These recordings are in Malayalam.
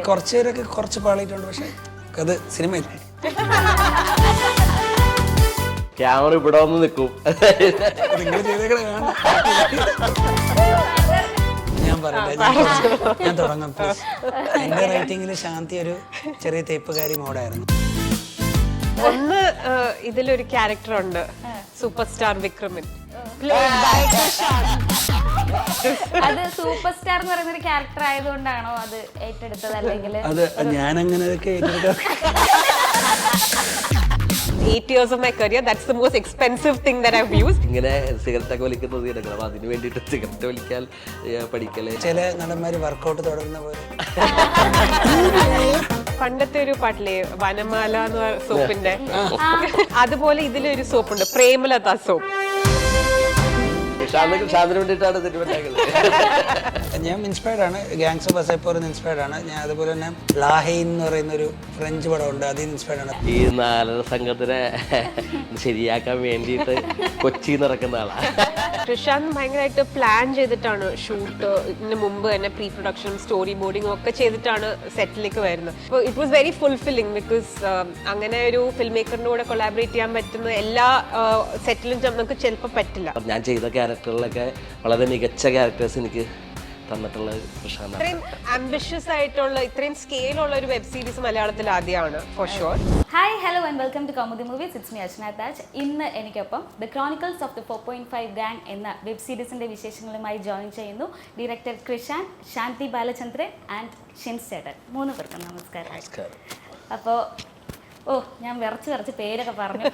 കുറച്ച് പേരൊക്കെ കുറച്ച് പാളിയിട്ടുണ്ട്, പക്ഷെ അത് സിനിമയില്ല. ക്യാമറ ഇവിടെ വന്ന് നിൽക്കും. നിങ്ങൾ ചെയ്തേക്കണ കാണാം. ഞാൻ പറയട്ടെ, ഞാൻ തുടങ്ങാം പ്ലീസ്. എൻ്റെ റൈറ്റിംഗിൽ ശാന്തി ഒരു ചെറിയ തേപ്പുകാരി മോഡായിരുന്നു. ഒന്ന് ഇതിലൊരു ക്യാരക്ടർ ഉണ്ട്, സൂപ്പർ സ്റ്റാർ വിക്രമൻ. അത് സൂപ്പർ സ്റ്റാർ എന്ന് പറയുന്ന ഒരു ക്യാരക്ടർ ആയതുകൊണ്ടാണോ അത് ഏറ്റെടുത്തത്, അല്ലെങ്കിൽ അത് ഞാൻ അങ്ങനെ അതൊക്കെ ഏറ്റെടുക്കാം. 8 years of my career, that's the most expensive thing that I've used. ഇങ്ങനെ സിഗരറ്റ് ഒക്കെ വലിക്കുന്നത് കിടക്കണം. അപ്പൊ അതിന് വേണ്ടിയിട്ട് സിഗരറ്റ് വലിക്കാൻ പഠിക്കല്. ചില നടന്മാർ വർക്കൗട്ട് തുടരുന്ന പോലെ. പണ്ടത്തെ ഒരു പാട്ടിലെ വനമാല എന്ന് പറഞ്ഞ സോപ്പിന്റെ അതുപോലെ ഇതിലൊരു സോപ്പുണ്ട്, പ്രേമലത സോപ്പ്. ഷാന്തിന് വേണ്ടിയിട്ടാണ് തിരുവനന്തപുരം. ഞാൻ ഇൻസ്പയർഡ് ആണ്, ഗാങ്സ് ഓഫ് വസൈപ്പൂരിൽ നിന്ന് ഇൻസ്പയർഡ് ആണ് ഞാൻ. അതുപോലെ തന്നെ ലാഹൈൻ എന്ന് പറയുന്ന ഒരു ഫ്രഞ്ച് പടമുണ്ട്, അതിൽ നിന്ന് ഇൻസ്പയർഡ് ആണ്. ഈ 4 സംഘത്തിനെ ശരിയാക്കാൻ വേണ്ടിയിട്ട് കൊച്ചിയിൽ നടക്കുന്ന ആളാണ്. കൃഷാന്ത് ഭയങ്കരമായിട്ട് പ്ലാൻ ചെയ്തിട്ടാണ് ഷൂട്ട്, ഇതിന് മുമ്പ് തന്നെ പ്രീ പ്രൊഡക്ഷനും സ്റ്റോറി ബോർഡിങ്ങും ഒക്കെ ചെയ്തിട്ടാണ് സെറ്റിലേക്ക് വരുന്നത്. അപ്പോൾ it was very fulfilling, because അങ്ങനെ ഒരു ഫിൽം മേക്കറിൻ്റെ കൂടെ കൊളാബറേറ്റ് ചെയ്യാൻ പറ്റുന്ന എല്ലാ സെറ്റിലും നമുക്ക് ചിലപ്പോൾ പറ്റില്ല. ഞാൻ ചെയ്ത ക്യാരക്ടറിലൊക്കെ വളരെ മികച്ച ക്യാരക്ടേഴ്സ് എനിക്ക് തന്നിട്ടുള്ള കൃഷാന്ത്. ഇത്രയും ആംബിഷ്യസ് ആയിട്ടുള്ള ഇത്രയും സ്കെയിലുള്ള ഒരു വെബ് സീരീസ് മലയാളത്തിൽ ആദ്യമാണ് for sure. Hi hello and welcome to Kaumudi movies. It's me Archana Taj. ഇന്ന് എനിക്കൊപ്പം the chronicles of the 4.5 gang എന്ന വെബ് സീരീസിന്റെ വിശേഷങ്ങളുമായി ജോയിൻ ചെയ്യുന്നു ഡയറക്ടർ കൃഷാൻ, ശാന്തി ബാലചന്ദ്രൻ ആൻഡ് ഷിൻസ് ചേട്ടൻ. 3 പേർക്കും നമസ്കാരം. അപ്പോൾ ഞാൻ വിറച്ച് പേരൊക്കെ പറഞ്ഞു.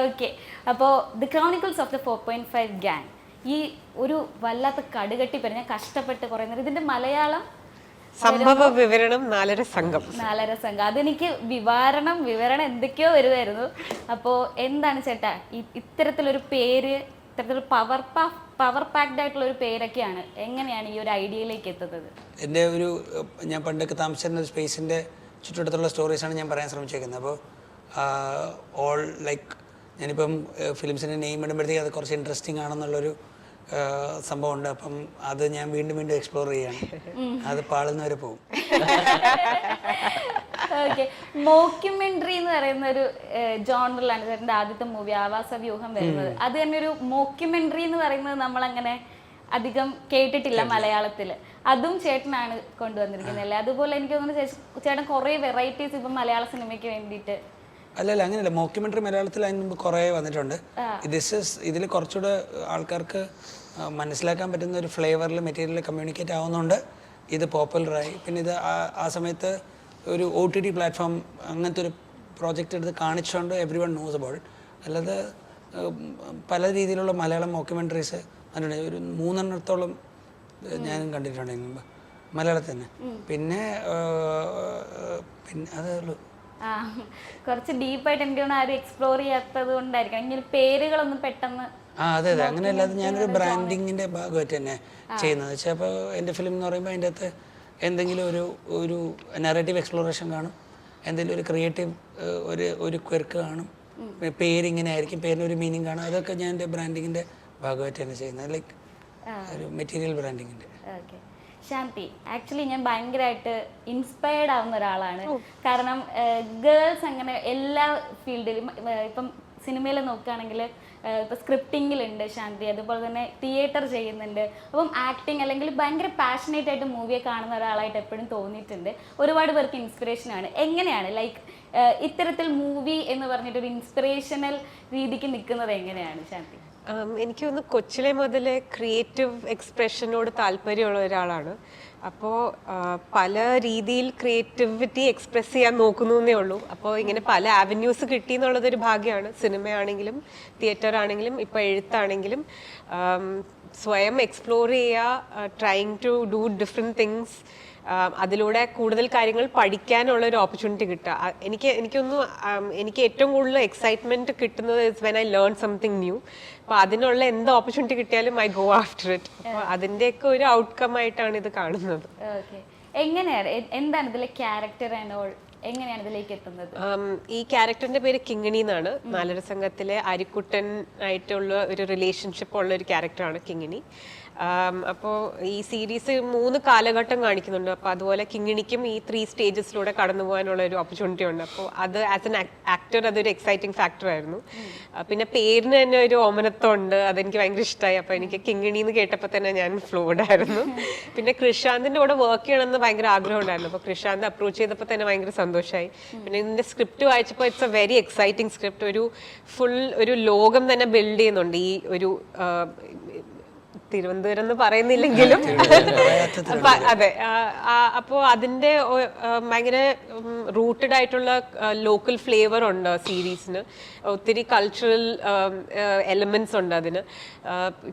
ഓക്കെ, അപ്പോൾ the chronicles of the 4.5 gang, ഈ ഒരു വല്ലാത്ത കടുകട്ടി പറഞ്ഞ കഷ്ടപ്പെട്ട് കുറേ നേരം ഇതിന്റെ മലയാളം സംഭവ വിവരണം 4 സംഘം. അതെനിക്ക് വിവരണം എന്തൊക്കെയോ വരുമായിരുന്നു. അപ്പോൾ എന്താണ് ചേട്ടാ ഇത്തരത്തിലൊരു പേര്, ഇത്തരത്തിലൊരു പവർ പാക്ഡ് ആയിട്ടുള്ള ഒരു പേരൊക്കെയാണ്, എങ്ങനെയാണ് ഈ ഒരു ഐഡിയയിലേക്ക് എത്തുന്നത്? എൻ്റെ ഞാൻ പണ്ടൊക്കെ താമസിച്ചിരുന്ന ഒരു സ്പേസിൻ്റെ ചുറ്റുവട്ടത്തുള്ള സ്റ്റോറീസാണ് ഞാൻ പറയാൻ ശ്രമിച്ചേക്കുന്നത്. അപ്പോൾ ഓൾ ലൈക്ക് ഞാനിപ്പം ഫിലിംസിൻ്റെ നെയിം ഇടുമ്പോഴത്തേക്ക് അത് കുറച്ച് ഇൻട്രസ്റ്റിംഗ് ആണെന്നുള്ളൊരു സംഭവമുണ്ട്. അപ്പം അത് ഞാൻ വീണ്ടും എക്സ്പ്ലോർ ചെയ്യാണ്. അത് പാളുന്നവരെ പോകും. ഓക്കെ, മോക്യുമെന്ററി എന്ന് പറയുന്ന ഒരു ജോണറിലാണ് ചേട്ടൻ്റെ ആദ്യത്തെ മൂവി ആവാസ വ്യൂഹം വരുന്നത്. അത് തന്നെ ഒരു മോക്യുമെന്ററി എന്ന് പറയുന്നത് നമ്മളങ്ങനെ അധികം കേട്ടിട്ടില്ല മലയാളത്തിൽ. അതും ചേട്ടനാണ് കൊണ്ടുവന്നിരിക്കുന്നത് അല്ലേ? അതുപോലെ എനിക്ക് തോന്നുന്നു ചേട്ടൻ കുറേ വെറൈറ്റീസ് ഇപ്പം മലയാള സിനിമയ്ക്ക് വേണ്ടിയിട്ട്. അല്ലല്ല, അങ്ങനെയല്ല. മോക്യുമെന്ററി മലയാളത്തിൽ അതിന് മുമ്പ് കുറേ വന്നിട്ടുണ്ട്. ഇതിൽ കുറച്ചുകൂടെ ആൾക്കാർക്ക് മനസ്സിലാക്കാൻ പറ്റുന്ന ഒരു ഫ്ലേവറിൽ മെറ്റീരിയൽ കമ്മ്യൂണിക്കേറ്റ് ആവുന്നതുകൊണ്ട് ഇത് പോപ്പുലറായി. പിന്നെ ഇത് ആ സമയത്ത് ഒരു OTT പ്ലാറ്റ്ഫോം അങ്ങനത്തെ ഒരു പ്രോജക്റ്റ് എടുത്ത് കാണിച്ചുകൊണ്ട് എവ്രി വൺ നോസ് അബൌട്ട്. അല്ലാതെ പല രീതിയിലുള്ള മലയാളം മോക്യുമെന്ററീസ് അതിനുണ്ട്. ഒരു 3 ഞാനും കണ്ടിട്ടുണ്ട് ഇതിന് മുമ്പ് മലയാളത്തിൽ തന്നെ. പിന്നെ അതേ ഉള്ളൂ. കുറച്ച് ഡീപ്പായിട്ട് എനിക്ക് ആരും എക്സ്പ്ലോർ ചെയ്യാത്തത് കൊണ്ടായിരിക്കും ഇങ്ങനെ പേരുകളൊന്നും പെട്ടെന്ന്. അതെ, അങ്ങനെയല്ലാതെ ഞാനൊരു ബ്രാൻഡിങ്ങിൻ്റെ ഭാഗമായിട്ട് തന്നെ ചെയ്യുന്നത് വെച്ചാൽ, അപ്പോൾ എൻ്റെ ഫിലിം എന്ന് പറയുമ്പോൾ അതിൻ്റെ അകത്ത് എന്തെങ്കിലും ഒരു നറേറ്റീവ് എക്സ്പ്ലോറേഷൻ കാണും, എന്തെങ്കിലും ഒരു ക്രിയേറ്റീവ് ഒരു ക്വർക്ക് കാണും, പേരിങ്ങനെ ആയിരിക്കും, പേരിനൊരു മീനിങ് കാണും. അതൊക്കെ ഞാൻ എൻ്റെ ബ്രാൻഡിങ്ങിൻ്റെ ഭാഗമായിട്ട് തന്നെ ചെയ്യുന്നത്, ലൈക്ക് ഒരു മെറ്റീരിയൽ ബ്രാൻഡിങ്ങിൻ്റെ. ഓക്കെ, ശാന്തി, ആക്ച്വലി ഞാൻ ഭയങ്കരമായിട്ട് ഇൻസ്പയർഡ് ആവുന്ന ഒരാളാണ്. കാരണം ഗേൾസ് അങ്ങനെ എല്ലാ ഫീൽഡിലും, ഇപ്പം സിനിമയിൽ നോക്കുകയാണെങ്കിൽ ഇപ്പം സ്ക്രിപ്റ്റിങ്ങിലുണ്ട് ശാന്തി, അതുപോലെ തന്നെ തിയേറ്റർ ചെയ്യുന്നുണ്ട്. അപ്പം ആക്ടിങ് അല്ലെങ്കിൽ ഭയങ്കര പാഷനേറ്റ് ആയിട്ട് മൂവിയെ കാണുന്ന ഒരാളായിട്ട് എപ്പോഴും തോന്നിയിട്ടുണ്ട്. ഒരുപാട് പേർക്ക് ഇൻസ്പിറേഷനാണ്. എങ്ങനെയാണ് ലൈക്ക് ഇത്തരത്തിൽ മൂവി എന്ന് പറഞ്ഞിട്ടൊരു ഇൻസ്പിറേഷണൽ രീതിക്ക് നിൽക്കുന്നത് എങ്ങനെയാണ് ശാന്തി? എനിക്ക് തോന്നുന്നു കൊച്ചിലെ മുതലേ ക്രിയേറ്റീവ് എക്സ്പ്രഷനോട് താല്പര്യമുള്ള ഒരാളാണ്. അപ്പോൾ പല രീതിയിൽ ക്രിയേറ്റിവിറ്റി എക്സ്പ്രസ് ചെയ്യാൻ നോക്കുന്നു എന്നേ ഉള്ളൂ. അപ്പോൾ ഇങ്ങനെ പല ആവന്യൂസ് കിട്ടി എന്നുള്ളതൊരു ഭാഗ്യമാണ്. സിനിമയാണെങ്കിലും തിയേറ്റർ ആണെങ്കിലും ഇപ്പോൾ എഴുത്താണെങ്കിലും സ്വയം എക്സ്പ്ലോർ ചെയ്യുക, trying to do different things, അതിലൂടെ കൂടുതൽ കാര്യങ്ങൾ പഠിക്കാനുള്ള ഒരു ഓപ്പർച്യൂണിറ്റി കിട്ടുക. എനിക്ക് ഏറ്റവും കൂടുതൽ എക്സൈറ്റ്മെന്റ് കിട്ടുന്നത് is when I learn something new. അപ്പോൾ അതിനുള്ള എന്ത് ഓപ്പർച്യൂണിറ്റി കിട്ടിയാലും ഐ ഗോ ആഫ്റ്റർ ഇറ്റ്. അപ്പോൾ അതിൻ്റെയൊക്കെ ഒരു ഔട്ട്കം ആയിട്ടാണ് ഇത് കാണുന്നത്. എങ്ങനെയാണ്, എന്താണ് ഇതിലെ ക്യാരക്ടർ ആൻഡ് ഓൾ, എങ്ങനെയാണ് ഇതിലേക്ക് എത്തുന്നത്? ഈ ക്യാരക്ടറിന്റെ പേര് കിങ്ങിണി എന്നാണ്. 4 സംഘത്തിലെ അരിക്കുട്ടൻ ആയിട്ടുള്ള ഒരു റിലേഷൻഷിപ്പ് ഉള്ള ഒരു ക്യാരക്ടറാണ് കിങ്ങിണി. അപ്പോൾ ഈ സീരീസ് 3 കാലഘട്ടം കാണിക്കുന്നുണ്ട്. അപ്പോൾ അതുപോലെ കിങ്ങിണിക്കും ഈ 3 സ്റ്റേജസിലൂടെ കടന്നു പോകാനുള്ള ഒരു ഓപ്പർച്യൂണിറ്റി ഉണ്ട്. അപ്പോൾ അത് ആസ് എൻ ആക്ടർ അതൊരു എക്സൈറ്റിംഗ് ഫാക്ടർ ആയിരുന്നു. പിന്നെ പേരിന് തന്നെ ഒരു ഓമനത്വം ഉണ്ട്, അതെനിക്ക് ഭയങ്കര ഇഷ്ടമായി. അപ്പോൾ എനിക്ക് കിങ്ങിണി എന്ന് കേട്ടപ്പോൾ തന്നെ ഞാൻ ഫ്ലോഡ് ആയിരുന്നു. പിന്നെ കൃഷാന്തിൻ്റെ കൂടെ വർക്ക് ചെയ്യണമെന്ന് ഭയങ്കര ആഗ്രഹം ഉണ്ടായിരുന്നു. അപ്പോൾ കൃഷാന്ത് അപ്രോച്ച് ചെയ്തപ്പോൾ തന്നെ ഭയങ്കര സന്തോഷമായി. പിന്നെ ഇതിൻ്റെ സ്ക്രിപ്റ്റ് വായിച്ചപ്പോൾ it's a very exciting script. ഒരു ലോകം തന്നെ ബിൽഡ് ചെയ്യുന്നുണ്ട് ഈ ഒരു തിരുവനന്തപുരം എന്ന് പറയുന്നില്ലെങ്കിലും അതെ. അപ്പോൾ അതിൻ്റെ ഭയങ്കര റൂട്ടഡ് ആയിട്ടുള്ള ലോക്കൽ ഫ്ലേവർ ഉണ്ട് സീരീസിന്. ഒത്തിരി കൾച്ചറൽ എലമെന്റ്സ് ഉണ്ട് അതിന്.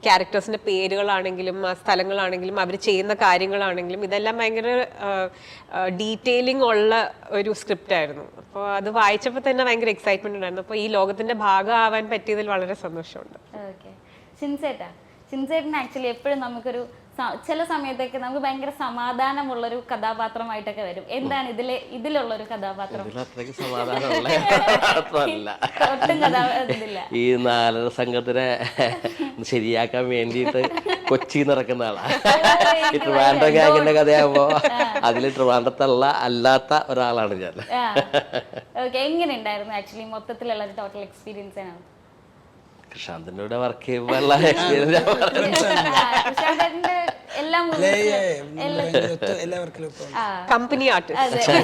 ക്യാരക്ടേഴ്സിന്റെ പേരുകളാണെങ്കിലും സ്ഥലങ്ങളാണെങ്കിലും അവർ ചെയ്യുന്ന കാര്യങ്ങളാണെങ്കിലും ഇതെല്ലാം ഭയങ്കര ഡീറ്റെയിലിംഗ് ഉള്ള ഒരു സ്ക്രിപ്റ്റ് ആയിരുന്നു. അപ്പോൾ അത് വായിച്ചപ്പോൾ തന്നെ ഭയങ്കര എക്സൈറ്റ്മെന്റ് ഉണ്ടായിരുന്നു. അപ്പോൾ ഈ ലോകത്തിന്റെ ഭാഗമാവാൻ പറ്റിയതിൽ വളരെ സന്തോഷമുണ്ട്. ചിൻസേട്ടൻ ആക്ച്വലി എപ്പോഴും നമുക്കൊരു ചില സമയത്തൊക്കെ നമുക്ക് ഭയങ്കര സമാധാനമുള്ളൊരു കഥാപാത്രമായിട്ടൊക്കെ വരും. എന്താണ് ഇതിലുള്ളൊരു കഥാപാത്രം? ഈ 4 സംഘത്തിനെ ശരിയാക്കാൻ വേണ്ടിയിട്ട് കൊച്ചി നടക്കുന്ന ആളാ. ഈ ട്രിവാൻഡ്രം ഗാങ്ങിന്റെ കഥയാകുമ്പോ അതിൽ ട്രിവാൻഡ്രത്തല്ല അല്ലാത്ത ഒരാളാണ് ഞാൻ. എങ്ങനെ ഉണ്ടായിരുന്നു ആക്ച്വലി മൊത്തത്തിലുള്ള ടോട്ടൽ എക്സ്പീരിയൻസ് ആണ്? കൃഷാന്തിന്റെ കൂടെ വർക്ക് ചെയ്യുമ്പോഴുള്ള എക്സ്പീരിയൻസ് കമ്പനി ആർട്ടിസ്റ്റ്.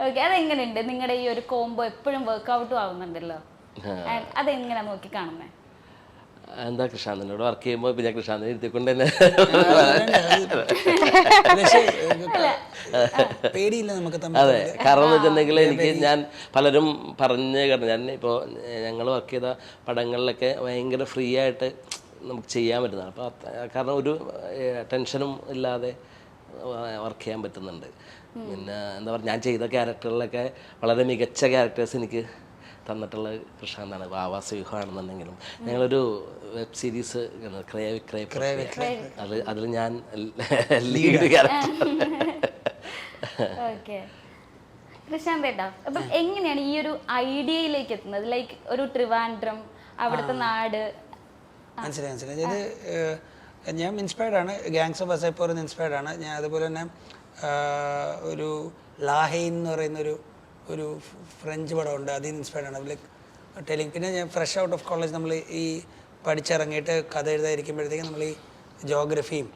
അതെങ്ങനെയുണ്ട് നിങ്ങളുടെ ഈ ഒരു കോംബോ? എപ്പോഴും വർക്ക്ഔട്ടും ആവുന്നുണ്ടല്ലോ, അതെങ്ങനെ നോക്കി കാണുന്നേ? എന്താ കൃഷാന്തിനോട് വർക്ക് ചെയ്യുമ്പോൾ പിന്നെ കൃഷാന്തിനെ ഇരുത്തിക്കൊണ്ട് തന്നെ അതെ. കാരണം എന്ന് വെച്ചിട്ടുണ്ടെങ്കിൽ എനിക്ക് ഞാൻ പലരും പറഞ്ഞ് കേട്ടോ, ഞാൻ ഇപ്പോൾ ഞങ്ങൾ വർക്ക് ചെയ്ത പടങ്ങളിലൊക്കെ ഭയങ്കര ഫ്രീ ആയിട്ട് നമുക്ക് ചെയ്യാൻ പറ്റുന്നതാണ്. അപ്പോൾ കാരണം ഒരു ടെൻഷനും ഇല്ലാതെ വർക്ക് ചെയ്യാൻ പറ്റുന്നുണ്ട്. പിന്നെ എന്താ പറയുക, ഞാൻ ചെയ്ത ക്യാരക്ടറിലൊക്കെ വളരെ മികച്ച ക്യാരക്ടേഴ്സ് എനിക്ക് തന്നിട്ടുള്ളത് കൃഷാന്താണ്. വാവാസുഹാണെന്നുണ്ടെങ്കിലും ഞങ്ങളൊരു വെബ് സീരീസ് ക്രയ വിക്രയ അതിൽ ഞാൻ ലീഡ് ക്യാരക്ടർ. കൃഷാന്ത് ഏട്ടാ, അപ്പം എങ്ങനെയാണ് ഈ ഒരു ഐഡിയയിലേക്ക് എത്തുന്നത്? ലൈക്ക് ഒരു ട്രിവാൻഡ്രം, അവിടുത്തെ നാട്. മനസ്സിലായി. ഇത് ഞാൻ ഇൻസ്പയർഡ് ആണ്, ഗാങ്സ് ഓഫ് വസൈപ്പൂരിൽ ഇൻസ്പയർഡ് ആണ് ഞാൻ. അതുപോലെ തന്നെ ഒരു ലാഹൈൻ എന്ന് പറയുന്ന ഒരു ഫ്രഞ്ച് പടമുണ്ട്, അതിൽ ഇൻസ്പയർഡ് ആണ്. Like telling. പിന്നെ ഞാൻ ഫ്രഷ് ഔട്ട് ഓഫ് കോളേജ് നമ്മൾ ഈ പഠിച്ചിറങ്ങിയിട്ട് കഥ എഴുതാതിരിക്കുമ്പോഴത്തേക്കും നമ്മൾ ഈ ജോഗ്രഫിയും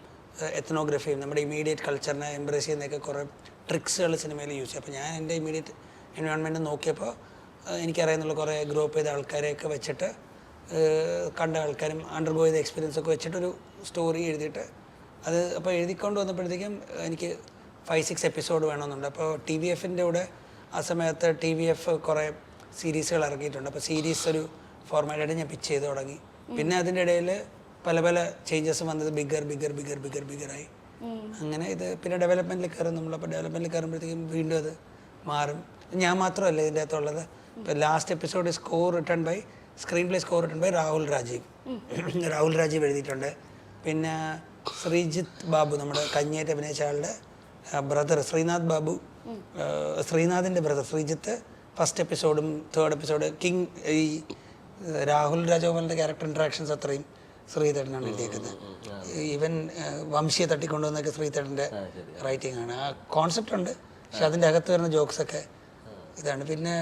എത്നോഗ്രഫിയും നമ്മുടെ ഇമീഡിയറ്റ് കൾച്ചറിനെ എംബ്രേസ് ചെയ്യുന്നതൊക്കെ കുറേ ട്രിക്സുകൾ സിനിമയിൽ യൂസ് ചെയ്യും. അപ്പോൾ ഞാൻ എൻ്റെ ഇമീഡിയറ്റ് എൻവയോൺമെൻറ്റ് നോക്കിയപ്പോൾ എനിക്കറിയാവുന്ന കുറേ ഗ്രൂപ്പ് ചെയ്ത ആൾക്കാരെയൊക്കെ വെച്ചിട്ട് കണ്ട ആൾക്കാരും അണ്ടർഗോ ചെയ്ത എക്സ്പീരിയൻസ് ഒക്കെ വെച്ചിട്ടൊരു സ്റ്റോറി എഴുതിയിട്ട് അത് അപ്പോൾ എഴുതിക്കൊണ്ട് വന്നപ്പോഴത്തേക്കും എനിക്ക് 5-6 എപ്പിസോഡ് വേണമെന്നുണ്ട്. അപ്പോൾ TVFൻ്റെ കൂടെ ആ സമയത്ത് TVF കുറേ സീരീസുകൾ ഇറക്കിയിട്ടുണ്ട്. അപ്പോൾ സീരീസ് ഒരു ഫോർമാറ്റായിട്ട് ഞാൻ പിച്ച് ചെയ്ത് തുടങ്ങി. പിന്നെ അതിൻ്റെ ഇടയിൽ പല പല ചേഞ്ചസ് വന്നത് ബിഗറായി. അങ്ങനെ ഇത് പിന്നെ ഡെവലപ്മെൻറ്റിൽ കയറും നമ്മളപ്പോൾ. ഡെവലപ്മെൻറ്റിൽ കയറുമ്പോഴത്തേക്കും വീണ്ടും അത് മാറും. ഞാൻ മാത്രമല്ല ഇതിൻ്റെ അകത്തുള്ളത്. ഇപ്പോൾ last episode screen play score written by Rahul Rajeev എഴുതിയിട്ടുണ്ട്. പിന്നെ ശ്രീജിത്ത് ബാബു, നമ്മുടെ കഞ്ഞേറ്റ് അഭിനയിച്ച ആളുടെ ബ്രദർ ശ്രീനാഥിൻ്റെ ബ്രദർ ശ്രീജിത്ത് ഫസ്റ്റ് എപ്പിസോഡും 3rd എപ്പിസോഡ് കിങ് ഈ രാഹുൽ രാജഗോപാലിൻ്റെ ക്യാരക്ടർ ഇൻട്രാക്ഷൻസ് അത്രയും ശ്രീധരനാണ് എഴുതിയേക്കുന്നത്. ഈവൻ വംശിയെ തട്ടിക്കൊണ്ടുവന്നൊക്കെ ശ്രീധരൻ്റെ റൈറ്റിംഗ് ആണ്. ആ കോൺസെപ്റ്റ് ഉണ്ട്, പക്ഷെ അതിൻ്റെ അകത്ത് വരുന്ന ജോക്സൊക്കെ ഇതാണ്. പിന്നെ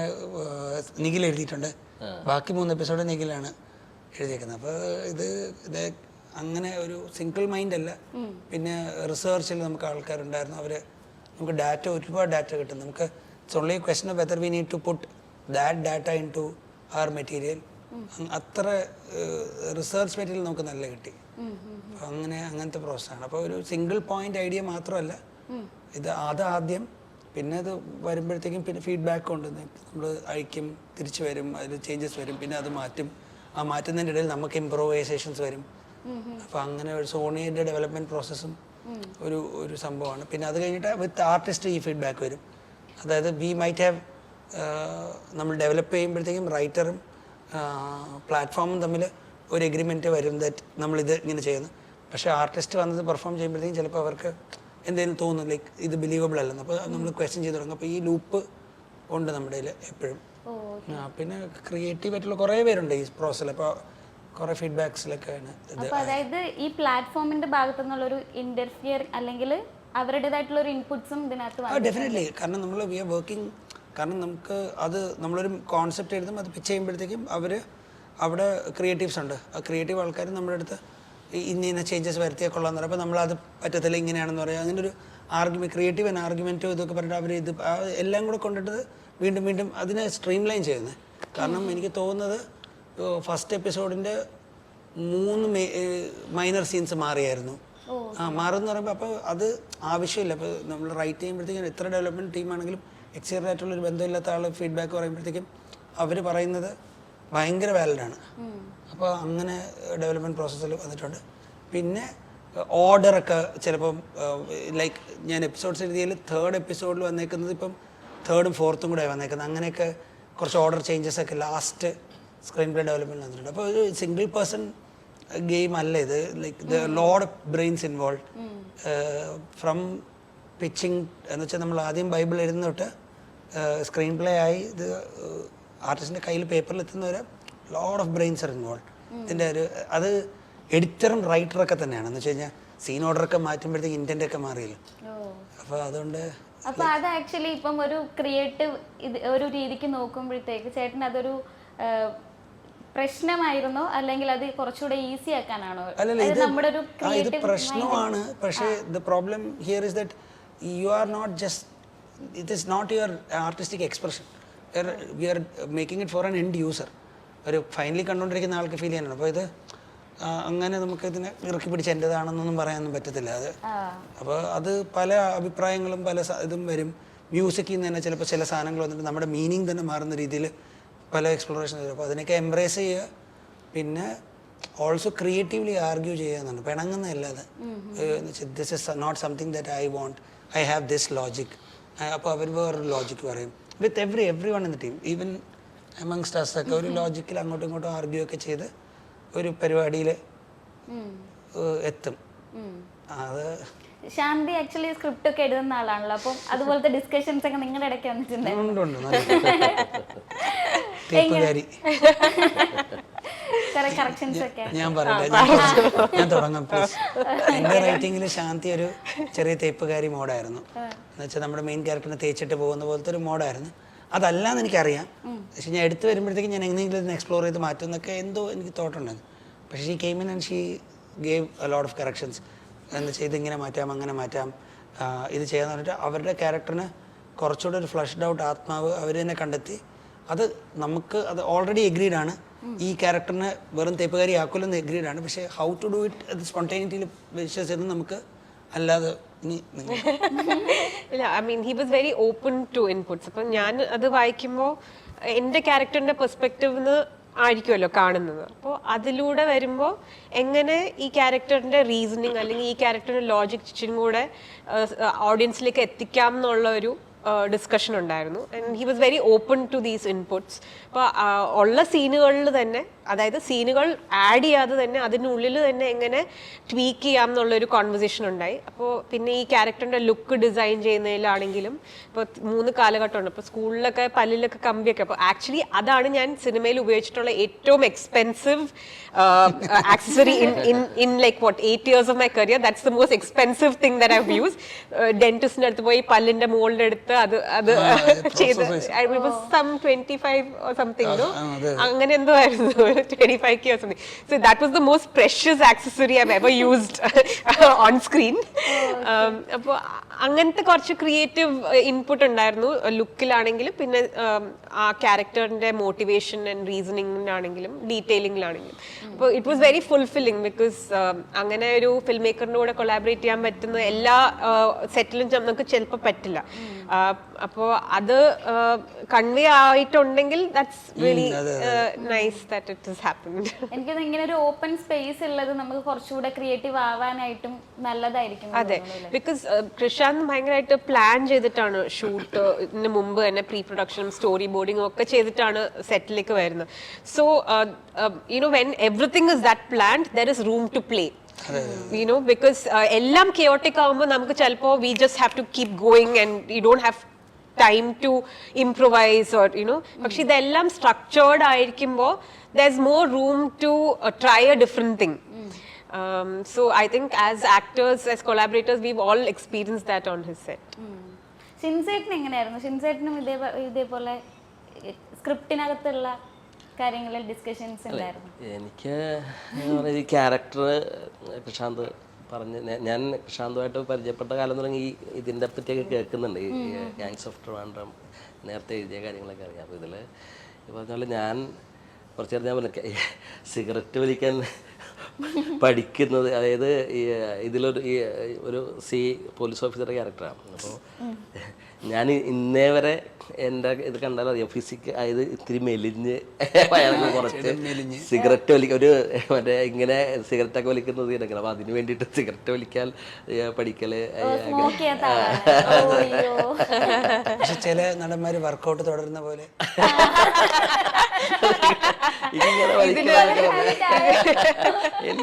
നിഖിൽ എഴുതിയിട്ടുണ്ട്. ബാക്കി 3 എപ്പിസോഡ് നിഖിലാണ് എഴുതിയേക്കുന്നത്. അപ്പോൾ ഇത് അങ്ങനെ ഒരു സിംഗിൾ മൈൻഡ് അല്ല. പിന്നെ റിസർച്ചിൽ നമുക്ക് ആൾക്കാരുണ്ടായിരുന്നു. നമുക്ക് ഒരുപാട് ഡാറ്റ കിട്ടും. നമുക്ക് it's only question of whether we need to put that data in to our material. അത്ര റിസർച്ച് മെറ്റീരിയൽ നമുക്ക് നല്ല കിട്ടി. അപ്പോൾ അങ്ങനത്തെ പ്രോസസ്സാണ്. അപ്പോൾ ഒരു സിംഗിൾ പോയിന്റ് ഐഡിയ മാത്രമല്ല ആദ്യം, പിന്നെ അത് വരുമ്പോഴത്തേക്കും പിന്നെ ഫീഡ്ബാക്ക് കൊണ്ട് നമ്മൾ അഴിക്കും, തിരിച്ചു വരും, അതിൽ ചേഞ്ചസ് വരും, പിന്നെ അത് മാറ്റും. ആ മാറ്റുന്നതിൻ്റെ ഇടയിൽ നമുക്ക് ഇംപ്രൂവൈസേഷൻസ് വരും. അപ്പോൾ അങ്ങനെ ഒരു സോണിയുടെ ഡെവലപ്മെൻറ്റ് പ്രോസസ്സും ഒരു സംഭവമാണ്. പിന്നെ അത് കഴിഞ്ഞിട്ട് വിത്ത് ആർട്ടിസ്റ്റ് ഈ ഫീഡ്ബാക്ക് വരും. അതായത് വി മൈറ്റ് ഹാവ് നമ്മൾ ഡെവലപ്പ് ചെയ്യുമ്പോഴത്തേക്കും റൈറ്ററും പ്ലാറ്റ്ഫോമും തമ്മിൽ ഒരു എഗ്രിമെൻറ്റ് വരും ദാറ്റ് നമ്മളിത് ഇങ്ങനെ ചെയ്യുന്നു. പക്ഷേ ആർട്ടിസ്റ്റ് വന്നത് പെർഫോം ചെയ്യുമ്പോഴത്തേക്കും ചിലപ്പോൾ അവർക്ക് എന്തെങ്കിലും തോന്നും ലൈക്ക് ഇത് ബിലീവബിൾ അല്ലെന്ന്. അപ്പോൾ നമ്മൾ ക്വസ്റ്റ്യൻ ചെയ്ത് തുടങ്ങും. അപ്പോൾ ഈ ലൂപ്പ് ഉണ്ട് നമ്മുടെ എപ്പോഴും. പിന്നെ ക്രിയേറ്റീവ് ആയിട്ടുള്ള കുറേ പേരുണ്ട് ഈ പ്രോസസ്സിൽ. അപ്പോൾ കുറേ ഫീഡ്ബാക്സിലൊക്കെയാണ് ഇത്. അപ്പൊ അതായത് ഈ പ്ലാറ്റ്ഫോമിന്റെ ഭാഗത്തു നിന്നുള്ളൊരു ഇന്റർഫിയർ അല്ലെങ്കിൽ അവരുടേതായിട്ടുള്ള ഒരു ഇൻപുട്സും ഇതിനകത്ത് ഡെഫിനറ്റ്ലി. കാരണം നമ്മൾ വി ആർ വർക്കിംഗ്, കാരണം നമുക്ക് അത് നമ്മളൊരു കോൺസെപ്റ്റ് എഴുതും, അത് പിച്ച് ചെയ്യുമ്പോഴത്തേക്കും അവിടെ ക്രിയേറ്റീവ്സ് ഉണ്ട്. ആ ക്രിയേറ്റീവ് ആൾക്കാർ നമ്മുടെ അടുത്ത് ഇന്ന ചേഞ്ചസ് വരുത്തിയാൽ കൊള്ളാന്ന് പറയും. അപ്പോൾ നമ്മളത് പറ്റത്തില്ല ഇങ്ങനെയാണെന്ന് പറയാം. അങ്ങനെ ഒരു ക്രിയേറ്റീവ് ആൻഡ് ആർഗ്യുമെൻറ്റോ ഇതൊക്കെ പറഞ്ഞിട്ട് അവർ ഇത് എല്ലാം കൂടെ കൊണ്ടിട്ട് വീണ്ടും വീണ്ടും അതിനെ സ്ട്രീം ലൈൻ ചെയ്യുന്നത്. കാരണം എനിക്ക് തോന്നുന്നത് ഫസ്റ്റ് എപ്പിസോഡിൻ്റെ 3 മൈനർ സീൻസ് മാറിയായിരുന്നു. മാറുമെന്ന് പറയുമ്പോൾ അപ്പോൾ അത് ആവശ്യമില്ല. അപ്പോൾ നമ്മൾ റൈറ്റ് ചെയ്യുമ്പോഴത്തേക്കും എത്ര ഡെവലപ്മെൻറ്റ് ടീമാണെങ്കിലും എക്സ്പീരിയൻസ് ആയിട്ടുള്ളൊരു ബന്ധമില്ലാത്ത ആൾ ഫീഡ്ബാക്ക് പറയുമ്പോഴത്തേക്കും അവർ പറയുന്നത് ഭയങ്കര വാലിഡാണ്. അപ്പോൾ അങ്ങനെ ഡെവലപ്മെൻറ്റ് പ്രോസസ്സിൽ വന്നിട്ടുണ്ട്. പിന്നെ ഓർഡറൊക്കെ ചിലപ്പം ലൈക്ക് ഞാൻ എപ്പിസോഡ്സ് എഴുതിയതിൽ 3rd എപ്പിസോഡിൽ വന്നേക്കുന്നത് ഇപ്പം 3rd ഉം 4th കൂടെ വന്നേക്കുന്നത്. അങ്ങനെയൊക്കെ കുറച്ച് ഓർഡർ ചേഞ്ചസ് ഒക്കെ ലാസ്റ്റ് സ്ക്രീൻ പ്ലേ ഡെവലപ്മെൻറ്റ് വന്നിട്ടുണ്ട്. അപ്പോൾ ഒരു സിംഗിൾ പേഴ്സൺ ഗെയിം അല്ല ഇത്. Like the load of brains involve from pitching എന്ന് വെച്ചാൽ നമ്മൾ ആദ്യം ബൈബിൾ എഴുതുന്ന തൊട്ട് സ്ക്രീൻ പ്ലേ ആയി ഇത് ആർട്ടിസ്റ്റിൻ്റെ കയ്യിൽ പേപ്പറിൽ എത്തുന്നവരെ load of brains are involve. ഇതിൻ്റെ അത് എഡിറ്ററും റൈറ്ററൊക്കെ തന്നെയാണ്. എന്ന് വെച്ച് കഴിഞ്ഞാൽ സീൻ ഓർഡറൊക്കെ മാറ്റുമ്പോഴത്തേക്ക് ഇൻറ്റൻ്റ് ഒക്കെ മാറിയല്ലോ. അപ്പോൾ അതുകൊണ്ട് അപ്പൊ അത് ആക്ച്വലി ഇപ്പം ഒരു ക്രിയേറ്റീവ് ഒരു രീതിക്ക് നോക്കുമ്പോഴത്തേക്ക് ചേട്ടൻ അതൊരു പ്രശ്നമായിരുന്നോ അല്ലെങ്കിൽ അത് കുറച്ചുകൂടെ ഈസി ആക്കാനാണോ? അല്ലല്ല, ഇത് പ്രശ്നമാണ്. പക്ഷേ the problem here is that you are not just it is not your artistic expression. We are making it for an end user. ഒരു ഫൈനലി കണ്ടുകൊണ്ടിരിക്കുന്ന ആൾക്ക് ഫീൽ ചെയ്യാനാണ്. അപ്പോൾ ഇത് അങ്ങനെ നമുക്ക് ഇതിനെ ഇറക്കി പിടിച്ച് എൻ്റെതാണെന്നൊന്നും പറയാനൊന്നും പറ്റത്തില്ല. അത് അപ്പോൾ അത് പല അഭിപ്രായങ്ങളും പല ഇതും വരും. മ്യൂസിക്കിൽ നിന്ന് തന്നെ ചിലപ്പോൾ ചില സാധനങ്ങൾ വന്നിട്ട് നമ്മുടെ മീനിങ് തന്നെ മാറുന്ന രീതിയിൽ പല എക്സ്പ്ലോറേഷൻ വരും. അപ്പോൾ അതിനൊക്കെ എംബ്രേസ് ചെയ്യുക. പിന്നെ ഓൾസോ ക്രിയേറ്റീവ്ലി ആർഗ്യൂ ചെയ്യാന്നാണ്, പിണങ്ങുന്നതല്ലാതെ. This is not something that I want, I have this logic. അപ്പോൾ അവർ വേറൊരു ലോജിക്ക് പറയും. With everyone in the team, even amongst us ഒക്കെ ഒരു ലോജിക്കിൽ അങ്ങോട്ടും ഇങ്ങോട്ടും ആർഗ്യൂ ഒക്കെ ചെയ്ത് ഒരു പരിപാടിയിൽ എത്തും. അത് ശാന്തി ആക്ച്വലി സ്ക്രിപ്റ്റ് ഒക്കെ എഴുതുന്ന ആളാണല്ലോ. അപ്പം അതുപോലത്തെ ഡിസ്കഷൻസ് ഒക്കെ നിങ്ങളുടെ ഇടയ്ക്ക് വന്നിട്ടുണ്ടായിരുന്നു? ഞാൻ പറയില്ല, ഞാൻ തുടങ്ങാം പ്ലീസ്. എൻ്റെ റൈറ്റിങ്ങിൽ ശാന്തി ഒരു ചെറിയ തേപ്പുകാരി മോഡായിരുന്നു. എന്ന് വെച്ചാൽ നമ്മുടെ മെയിൻ ക്യാരക്ടറിനെ തേച്ചിട്ട് പോകുന്ന പോലത്തെ ഒരു മോഡായിരുന്നു. അതല്ലാന്ന് എനിക്കറിയാം. പക്ഷെ ഞാൻ എടുത്തു വരുമ്പോഴത്തേക്കും ഞാൻ എങ്ങനെയെങ്കിലും ഇതിനെ എക്സ്പ്ലോർ ചെയ്ത് മാറ്റുമെന്നൊക്കെ എന്തോ എനിക്ക് തോട്ടുണ്ടായിരുന്നു. പക്ഷേ she came in and she gave a lot of corrections. എന്ന് വെച്ചാൽ ഇതിങ്ങനെ മാറ്റാം, അങ്ങനെ മാറ്റാം, ഇത് ചെയ്യാന്ന് പറഞ്ഞിട്ട് അവരുടെ ക്യാരക്ടറിന് കുറച്ചുകൂടെ ഒരു ഫ്ലഷ്ഡ് ഔട്ട് ആത്മാവ് അവർ തന്നെ കണ്ടെത്തി. അത് നമുക്ക് അത് ഓൾറെഡി എഗ്രീഡാണ്. ഈ ക്യാരക്ടറിനെ വെറും തേപ്പുകാരി ആക്കുമെന്ന് എഗ്രീഡാണ്. പക്ഷേ ഹൗ ടു ഡു ഇറ്റ് അത് സ്പോണ്ടേനിറ്റിയിൽ വിശ്വസിച്ചത് നമുക്ക് അല്ലാതെ ഇല്ല. I mean he was very open to inputs. അപ്പം ഞാൻ അത് വായിക്കുമ്പോൾ എൻ്റെ ക്യാരക്ടറിൻ്റെ പെർസ്പെക്റ്റീവ് ആയിരിക്കുമല്ലോ കാണുന്നത്. അപ്പോൾ അതിലൂടെ വരുമ്പോൾ എങ്ങനെ ഈ ക്യാരക്ടറിൻ്റെ റീസണിങ് അല്ലെങ്കിൽ ഈ ക്യാരക്ടറിൻ്റെ ലോജിക് ഇച്ചിരി കൂടെ ഓഡിയൻസിലേക്ക് എത്തിക്കാം എന്നുള്ള ഒരു ഡിസ്കഷൻ ഉണ്ടായിരുന്നു. And he was very open to these inputs. അപ്പോൾ ഉള്ള സീനുകളിൽ തന്നെ, അതായത് സീനുകൾ ആഡ് ചെയ്യാതെ തന്നെ അതിനുള്ളിൽ തന്നെ എങ്ങനെ ട്വീക്ക് ചെയ്യാം എന്നുള്ളൊരു കോൺവെർസേഷൻ ഉണ്ടായി. അപ്പോൾ പിന്നെ ഈ ക്യാരക്ടറിൻ്റെ ലുക്ക് ഡിസൈൻ ചെയ്യുന്നതിലാണെങ്കിലും ഇപ്പോൾ 3 കാലഘട്ടമുണ്ട്. ഇപ്പോൾ സ്കൂളിലൊക്കെ പല്ലിലൊക്കെ കമ്പിയൊക്കെ. അപ്പോൾ ആക്ച്വലി അതാണ് ഞാൻ സിനിമയിൽ ഉപയോഗിച്ചിട്ടുള്ള ഏറ്റവും expensive accessory in like 8 years of my career. That's the most expensive thing that I've used. ഡെന്റിസ്റ്റിൻ്റെ അടുത്ത് പോയി പല്ലിൻ്റെ മോളുടെ അടുത്ത് അത് ചെയ്ത് it was some 25 or something, no? അങ്ങനെ എന്തോ ആയിരുന്നു, 25K or something. So that was the most precious accessory I've ever used on screen. അപ്പോൾ അങ്ങനത്തെ കുറച്ച് ക്രിയേറ്റീവ് ഇൻപുട്ട് ഉണ്ടായിരുന്നു ലുക്കിലാണെങ്കിലും പിന്നെ ആ ക്യാരക്ടറിൻ്റെ മോട്ടിവേഷൻ ആൻഡ് റീസണിങ്ങിനാണെങ്കിലും ഡീറ്റെയിലിങ്ങിലാണെങ്കിലും. അപ്പോൾ it was very fulfilling. Because അങ്ങനെ ഒരു ഫിൽം മേക്കറിൻ്റെ കൂടെ കൊളാബറേറ്റ് ചെയ്യാൻ പറ്റുന്ന എല്ലാ സെറ്റിലും നമുക്ക് ചിലപ്പോൾ പറ്റില്ല. അപ്പോൾ അത് കൺവേ ആയിട്ടുണ്ടെങ്കിൽ that's really nice that it has happened. എനിക്ക് ഇങ്ങനെ ഒരു ഓപ്പൺ സ്പേസ് ഉള്ളത് നമുക്ക് കുറച്ചുകൂടെ ക്രിയേറ്റീവ് ആവാനായിട്ടും നല്ലതായിരിക്കും. അതെ, ബിക്കോസ് പ്രശാന്ത് ഭയങ്കരമായിട്ട് പ്ലാൻ ചെയ്തിട്ടാണ് ഷൂട്ടിന് മുമ്പ് തന്നെ പ്രീ പ്രൊഡക്ഷനും സ്റ്റോറി ബോർഡിങ്ങും ഒക്കെ ചെയ്തിട്ടാണ് സെറ്റിലേക്ക് വരുന്നത്. So when everything is that planned there is room to play. because എല്ലാം chaotic ആവുമ്പോൾ നമുക്ക് ചിലപ്പോൾ we just have to keep going and you don't have time to improvise or പക്ഷെ ഇതെല്ലാം സ്ട്രക്ചേർഡ് ആയിരിക്കുമ്പോൾ there's more room to try a different thing. So I think as actors, as collaborators, we've all experienced that on his set. ഷിൻസേട്ടൻ എങ്ങനെയായിരുന്നു? ഷിൻസേട്ടനും ഇതേപോലെ സ്ക്രിപ്റ്റിനകത്തുള്ള കാര്യങ്ങളിൽ ഡിസ്കഷൻസ് ഉണ്ടായിരുന്നു? എനിക്ക് ഈ ക്യാരക്ടർ പ്രശാന്ത് പറഞ്ഞ് ഞാൻ പ്രശാന്തുമായിട്ട് പരിചയപ്പെട്ട കാലം തുടങ്ങി ഇതിൻ്റെ പറ്റിയൊക്കെ കേൾക്കുന്നുണ്ട്. ഈ ഗാങ്സ് ഓഫ് ട്രിവാൻഡ്രം നേരത്തെ എഴുതിയ കാര്യങ്ങളൊക്കെ അറിയാം. അപ്പോൾ ഇതിൽ പറഞ്ഞാൽ ഞാൻ കുറച്ച് നേരം ഞാൻ പറഞ്ഞു സിഗരറ്റ് വലിക്കാൻ പഠിക്കുന്നത്, അതായത് ഈ ഇതിലൊരു ഒരു പോലീസ് ഓഫീസറുടെ ക്യാരക്ടറാണ്. അപ്പോൾ ഞാൻ ഇന്നേ വരെ എൻ്റെ ഇത് കണ്ടാലും അറിയാം, അതായത് ഇത്തിരി മെലിഞ്ഞ് വയറൊക്കെ കുറച്ച് സിഗരറ്റ് ഒരു മറ്റേ ഇങ്ങനെ സിഗരറ്റൊക്കെ വലിക്കുന്നത് ഇടയ്ക്കണം. അപ്പോൾ അതിന് വേണ്ടിയിട്ട് സിഗരറ്റ് വലിക്കാൻ പഠിക്കല്. പക്ഷെ ചില നടന്മാർ വർക്കൗട്ട് തുടരുന്ന പോലെ ഇങ്ങനെ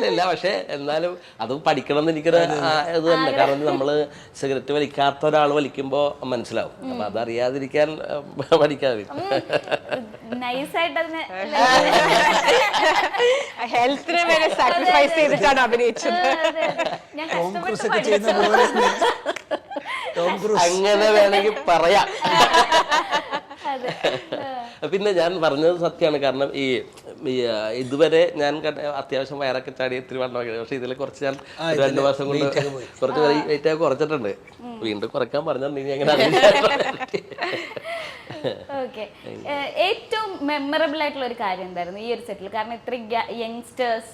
ഇല്ല. പക്ഷെ എന്നാലും അത് പഠിക്കണം എന്ന് എനിക്കൊരു ഇത് തന്നെ. കാരണം നമ്മൾ സിഗരറ്റ് വലിക്കാത്ത ഒരാൾ വലിക്കുമ്പോൾ മനസ്സിലാവും. അപ്പൊ അതറിയാതിരിക്കാൻ പഠിക്കാതെ ഹെൽത്തിനെ വരെ സാക്രിഫൈസ് ചെയ്തിട്ടാണ് അഭിനയിച്ചത്. അങ്ങനെ വേണമെങ്കിൽ പറയാം. പിന്നെ ഞാൻ പറഞ്ഞത് സത്യമാണ്. കാരണം ഈ ഇതുവരെ ഞാൻ അത്യാവശ്യം വയറൊക്കെ ചാടി ഇത്തിരി വണ്ണമൊക്കെ, പക്ഷെ ഇതിൽ കുറച്ച് ഞാൻ 2 മാസം കൊണ്ട് കുറച്ച് വെയിറ്റ് ഒക്കെ കുറച്ചിട്ടുണ്ട്. വീണ്ടും കുറയ്ക്കാൻ പറഞ്ഞിട്ടുണ്ടെങ്കിൽ അങ്ങനെ ഓക്കെ. ഏറ്റവും മെമ്മറബിൾ ആയിട്ടുള്ള ഒരു കാര്യം എന്തായിരുന്നു ഈ ഒരു സെറ്റിൽ? കാരണം ഇത്ര യങ്സ്റ്റേഴ്സ്